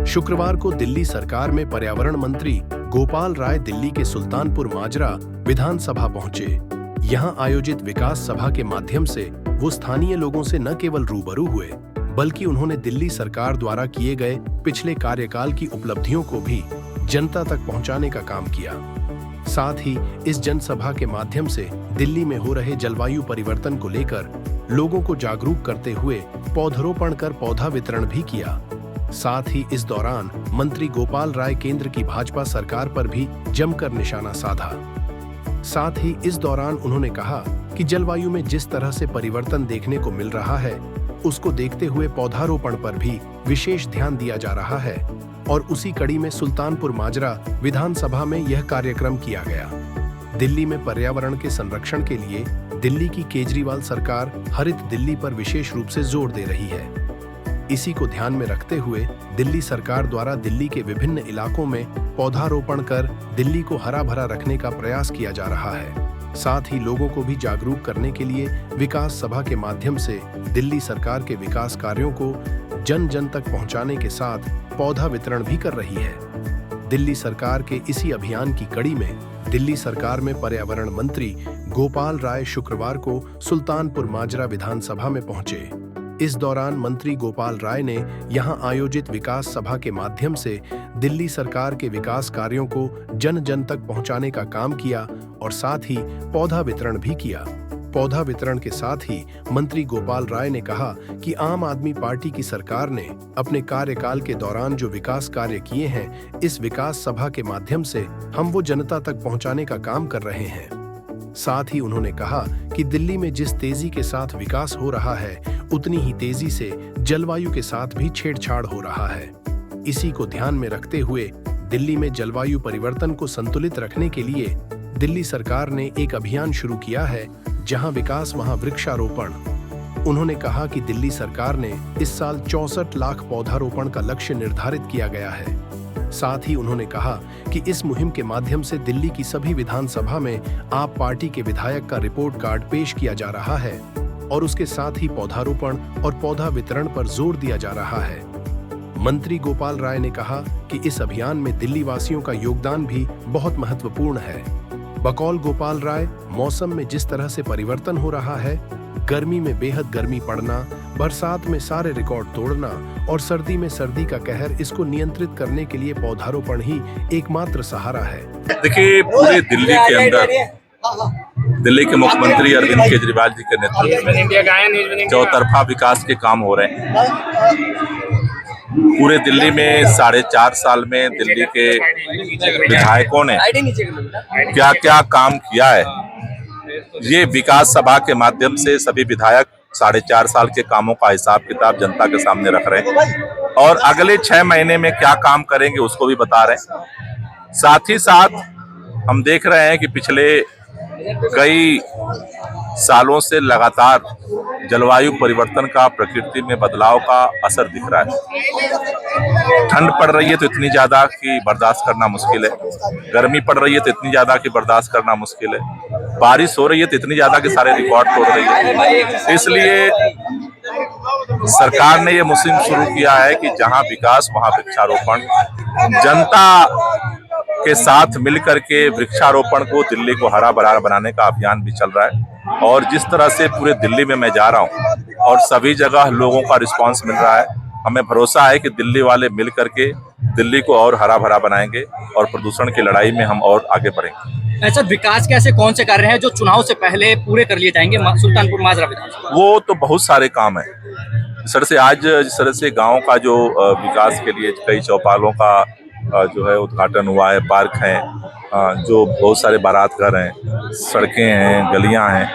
शुक्रवार को दिल्ली सरकार में पर्यावरण मंत्री गोपाल राय दिल्ली के सुल्तानपुर माजरा विधानसभा पहुंचे। यहां आयोजित विकास सभा के माध्यम से वो स्थानीय लोगों से न केवल रूबरू हुए, बल्कि उन्होंने दिल्ली सरकार द्वारा किए गए पिछले कार्यकाल की उपलब्धियों को भी जनता तक पहुंचाने का काम किया। साथ ही इस जनसभा के माध्यम से दिल्ली में हो रहे जलवायु परिवर्तन को लेकर लोगों को जागरूक करते हुए पौधरोपण कर पौधा वितरण भी किया। साथ ही इस दौरान मंत्री गोपाल राय केंद्र की भाजपा सरकार पर भी जमकर निशाना साधा। साथ ही इस दौरान उन्होंने कहा कि जलवायु में जिस तरह से परिवर्तन देखने को मिल रहा है, उसको देखते हुए पौधारोपण पर भी विशेष ध्यान दिया जा रहा है और उसी कड़ी में सुल्तानपुर माजरा विधानसभा में यह कार्यक्रम किया गया। दिल्ली में पर्यावरण के संरक्षण के लिए दिल्ली की केजरीवाल सरकार हरित दिल्ली पर विशेष रूप से जोर दे रही है। इसी को ध्यान में रखते हुए दिल्ली सरकार द्वारा दिल्ली के विभिन्न इलाकों में पौधारोपण कर दिल्ली को हरा भरा रखने का प्रयास किया जा रहा है। साथ ही लोगों को भी जागरूक करने के लिए विकास सभा के माध्यम से दिल्ली सरकार के विकास कार्यों को जन जन तक पहुंचाने के साथ पौधा वितरण भी कर रही है। दिल्ली सरकार के इसी अभियान की कड़ी में दिल्ली सरकार में पर्यावरण मंत्री गोपाल राय शुक्रवार को सुल्तानपुर माजरा विधानसभा में पहुंचे। इस दौरान मंत्री गोपाल राय ने यहां आयोजित विकास सभा के माध्यम से दिल्ली सरकार के विकास कार्यों को जन जन तक पहुंचाने का काम किया और साथ ही पौधा वितरण भी किया। पौधा वितरण के साथ ही मंत्री गोपाल राय ने कहा कि आम आदमी पार्टी की सरकार ने अपने कार्यकाल के दौरान जो विकास कार्य किए हैं, इस विकास सभा के माध्यम से हम वो जनता तक पहुंचाने का काम कर रहे हैं। साथ ही उन्होंने कहा कि दिल्ली में जिस तेजी के साथ विकास हो रहा है, उतनी ही तेजी से जलवायु के साथ भी छेड़छाड़ हो रहा है। इसी को ध्यान में रखते हुए दिल्ली में जलवायु परिवर्तन को संतुलित रखने के लिए दिल्ली सरकार ने एक अभियान शुरू किया है, जहां विकास वहां वृक्षारोपण। उन्होंने कहा कि दिल्ली सरकार ने इस साल 64 लाख पौधारोपण का लक्ष्य निर्धारित किया गया है। साथ ही उन्होंने कहा कि इस मुहिम के माध्यम से दिल्ली की सभी विधानसभा में आप पार्टी के विधायक का रिपोर्ट कार्ड पेश किया जा रहा है और उसके साथ ही पौधारोपण और पौधा वितरण पर जोर दिया जा रहा है। मंत्री गोपाल राय ने कहा कि इस अभियान में दिल्ली वासियों का योगदान भी बहुत महत्वपूर्ण है। बकौल गोपाल राय, मौसम में जिस तरह से परिवर्तन हो रहा है, गर्मी में बेहद गर्मी पड़ना, बरसात में सारे रिकॉर्ड तोड़ना और सर्दी में सर्दी का कहर, इसको नियंत्रित करने के लिए पौधारोपण ही एकमात्र सहारा है। देखिए, पूरे दिल्ली के अंदर दिल्ली के मुख्यमंत्री अरविंद केजरीवाल जी के नेतृत्व में चौतरफा विकास के काम हो रहे हैं। पूरे दिल्ली में 4.5 साल में दिल्ली के विधायकों ने क्या क्या काम किया है, ये विकास सभा के माध्यम से सभी विधायक 4.5 साल के कामों का हिसाब किताब जनता के सामने रख रहे हैं और अगले 6 महीने में क्या काम करेंगे उसको भी बता रहे हैं। साथ ही साथ हम देख रहे हैं कि पिछले कई सालों से लगातार जलवायु परिवर्तन का, प्रकृति में बदलाव का असर दिख रहा है। ठंड पड़ रही है तो इतनी ज्यादा कि बर्दाश्त करना मुश्किल है, गर्मी पड़ रही है तो इतनी ज्यादा कि बर्दाश्त करना मुश्किल है, बारिश हो रही है तो इतनी ज्यादा कि सारे रिकॉर्ड तोड़ रही है। इसलिए सरकार ने ये मुहिम शुरू किया है कि जहां विकास वहां वृक्षारोपण। जनता के साथ मिलकर के वृक्षारोपण को, दिल्ली को हरा भरा बनाने का अभियान भी चल रहा है और जिस तरह से पूरे दिल्ली में मैं जा रहा हूं और सभी जगह लोगों का रिस्पांस मिल रहा है, हमें भरोसा है कि दिल्ली वाले मिल करके दिल्ली को और हरा भरा बनाएंगे और प्रदूषण की लड़ाई में हम और आगे बढ़ेंगे। ऐसा विकास के ऐसे कौन से कार्य हैं जो चुनाव से पहले पूरे कर लिए जाएंगे सुल्तानपुर माजरा विधानसभा? वो तो बहुत सारे काम है। जिस तरह से गाँव का जो विकास के लिए कई चौपालों का जो है उद्घाटन हुआ है, पार्क हैं, जो बहुत सारे बारात घर हैं, सड़कें हैं, गलियां हैं,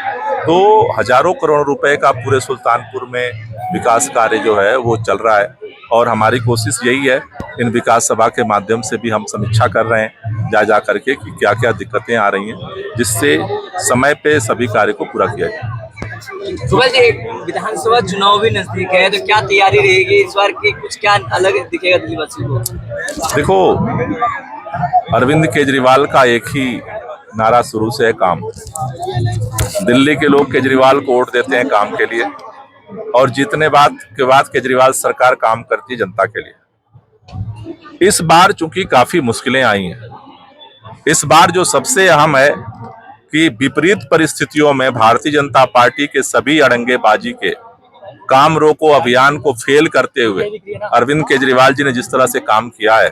तो हजारों करोड़ रुपए का पूरे सुल्तानपुर में विकास कार्य जो है वो चल रहा है और हमारी कोशिश यही है, इन विकास सभा के माध्यम से भी हम समीक्षा कर रहे हैं जा करके कि क्या क्या दिक्कतें आ रही हैं, जिससे समय पे सभी कार्य को पूरा किया जाए। सुबह जी, विधानसभा चुनाव भी नजदीक है, तो क्या तैयारी रहेगी इस बार की? कुछ क्या अलग दिखेगा दिल्ली वासियों को? देखो, अरविंद केजरीवाल का एक ही नारा शुरू से है, काम। दिल्ली के लोग केजरीवाल को वोट देते हैं काम के लिए और जीतने के बाद केजरीवाल सरकार काम करती है जनता के लिए। इस बार चूंकि काफी मुश्किलें आई हैं, इस बार जो सबसे अहम है कि विपरीत परिस्थितियों में भारतीय जनता पार्टी के सभी अड़ंगेबाजी के काम रोको अभियान को फेल करते हुए अरविंद केजरीवाल जी ने जिस तरह से काम किया है,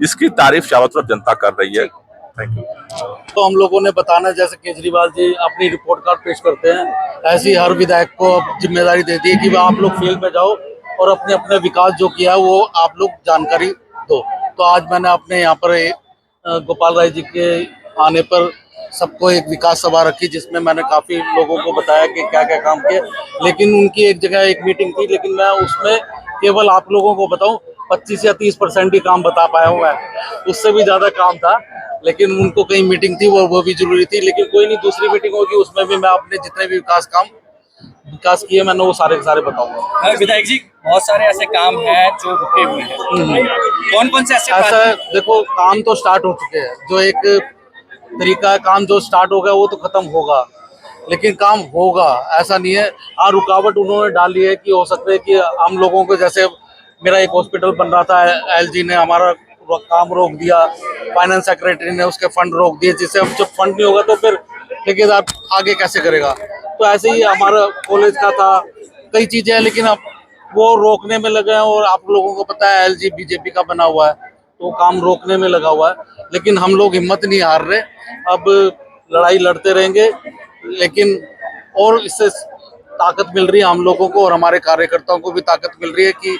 इसकी तारीफ चारों तरफ जनता कर रही है। Thank you. तो हम लोगों ने बताना, जैसे केजरीवाल जी अपनी रिपोर्ट कार्ड पेश करते हैं, ऐसी हर विधायक को जिम्मेदारी देती है कि वह आप लोग फील्ड पे जाओ और अपने अपने विकास जो किया है वो आप लोग जानकारी दो। तो आज मैंने अपने यहाँ पर गोपाल राय जी के आने पर सबको एक विकास सभा रखी, जिसमें मैंने काफी लोगों को बताया कि क्या क्या काम किए। लेकिन उनकी एक जगह एक मीटिंग थी, लेकिन मैं उसमें केवल आप लोगों को बताऊं 25 या 30% ही काम बता पाया हूँ मैं, उससे भी ज्यादा काम था। लेकिन उनको कहीं मीटिंग थी, वो भी जरूरी थी। लेकिन कोई नहीं, दूसरी मीटिंग होगी, उसमें भी मैं अपने जितने भी विकास किए मैंने वो सारे के सारे बताऊंगा। विधायक जी, बहुत सारे ऐसे काम हैं जो रुके हुए हैं, कौन कौन से ऐसा देखो, काम तो स्टार्ट हो चुके हैं। जो एक तरीका है, काम जो स्टार्ट हो गया वो तो खत्म होगा, लेकिन काम होगा ऐसा नहीं है। हाँ, रुकावट उन्होंने डाली है कि हो सकता है कि हम लोगों को, जैसे मेरा एक हॉस्पिटल बन रहा था, एलजी ने हमारा काम रोक दिया, फाइनेंस सेक्रेटरी ने उसके फंड रोक दिए, जिससे अब जब फंड नहीं होगा तो फिर ठेकेदार आगे कैसे करेगा। तो ऐसे ही हमारा कॉलेज का था, कई चीजें हैं, लेकिन अब वो रोकने में लगे हैं। और आप लोगों को पता है एलजी बीजेपी का बना हुआ है, तो काम रोकने में लगा हुआ है। लेकिन हम लोग हिम्मत नहीं हार रहे, अब लड़ाई लड़ते रहेंगे। लेकिन और इससे ताकत मिल रही है हम लोगों को, और हमारे कार्यकर्ताओं को भी ताकत मिल रही है कि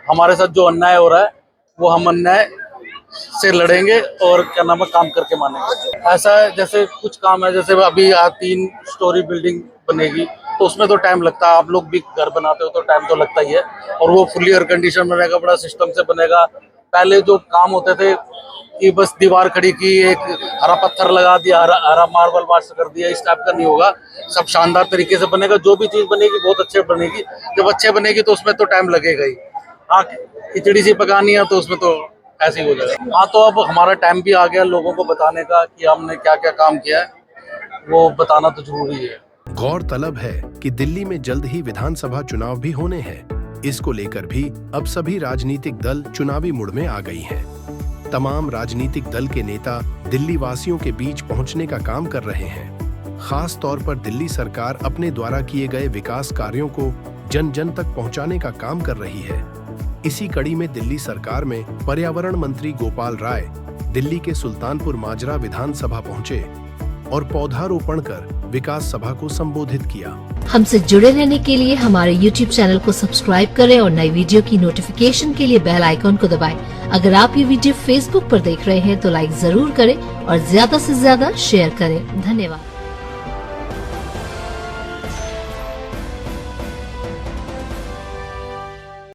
हमारे साथ जो अन्याय हो रहा है वो हम अन्याय से लड़ेंगे और क्या नाम है, काम करके मानेंगे। ऐसा है, जैसे कुछ काम है, जैसे अभी 3 स्टोरी बिल्डिंग बनेगी, तो उसमें तो टाइम लगता है। आप लोग भी घर बनाते हो तो टाइम तो लगता ही है। और वो फुली एयर कंडीशन बनेगा, बड़ा सिस्टम से बनेगा। पहले जो काम होते थे कि बस दीवार खड़ी की, एक हरा पत्थर लगा दिया, हरा मार्बल वाश कर दिया, इस टाइप का नहीं होगा। सब शानदार तरीके से बनेगा। जो भी चीज बनेगी बहुत अच्छे बनेगी। जब अच्छे बनेगी तो उसमें तो टाइम लगेगा ही। हाँ, खिचड़ी सी पकानी है तो उसमें तो ऐसे ही हो जाएगा। हाँ, तो अब हमारा टाइम भी आ गया लोगों को बताने का कि हमने क्या क्या काम किया है, वो बताना तो जरूरी है। गौरतलब है कि दिल्ली में जल्द ही विधानसभा चुनाव भी होने हैं। इसको लेकर भी अब सभी राजनीतिक दल चुनावी मुड़ में आ गई हैं। तमाम राजनीतिक दल के नेता दिल्ली वासियों के बीच पहुंचने का काम कर रहे हैं। खास तौर पर दिल्ली सरकार अपने द्वारा किए गए विकास कार्यों को जन जन तक पहुंचाने का काम कर रही है। इसी कड़ी में दिल्ली सरकार में पर्यावरण मंत्री गोपाल राय दिल्ली के सुल्तानपुर माजरा विधानसभा पहुंचे और पौधारोपण कर विकास सभा को संबोधित किया। हमसे जुड़े रहने के लिए हमारे YouTube चैनल को सब्सक्राइब करें और नई वीडियो की नोटिफिकेशन के लिए बेल आइकॉन को दबाएं। अगर आप ये वीडियो Facebook पर देख रहे हैं तो लाइक जरूर करें और ज्यादा से ज्यादा शेयर करें। धन्यवाद।